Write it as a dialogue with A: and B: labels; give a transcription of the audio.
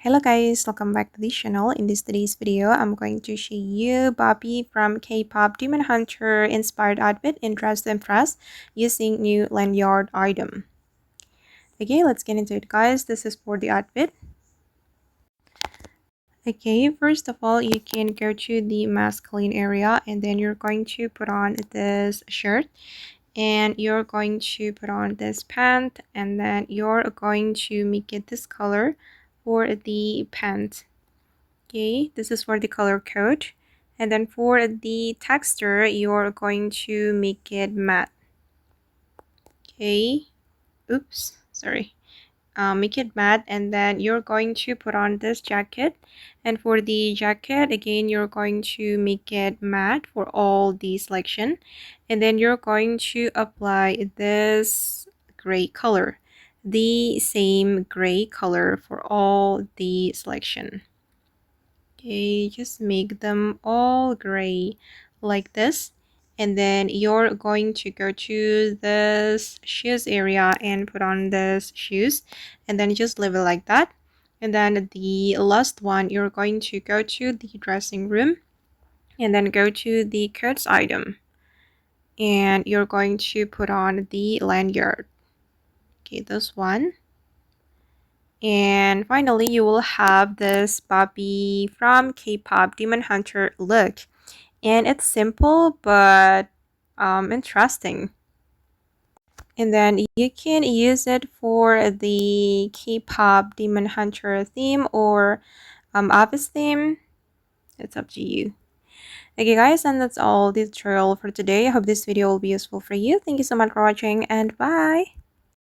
A: Hello guys, welcome back to the channel. In today's video, I'm going to show you Bobby from K-pop Demon Hunter inspired outfit in Dress to Impress using new lanyard item. Okay, let's get into it guys. This is for the outfit. Okay, first of all, you can go to the masculine area and then you're going to put on this shirt and you're going to put on this pant and then you're going to make it this color for the pant. Okay, this is for the color code. And then for the texture, you're going to make it matte. Okay, oops, sorry. Make it matte, and then you're going to put on this jacket. And for the jacket, again, you're going to make it matte for all the selection. And then you're going to apply this gray color, the same gray color for all the selection. Okay, just make them all gray like this. And then you're going to go to this shoes area and put on this shoes and then just leave it like that. And then the last one, you're going to go to the dressing room and then go to the coats item and you're going to put on the lanyard. Okay, this one. And finally, you will have this Bobby from K-pop Demon Hunter look. And it's simple but interesting. And then you can use it for the K-pop Demon Hunter theme or office theme. It's up to you. Okay guys, and that's all the tutorial for today. I hope this video will be useful for you. Thank you so much for watching and bye.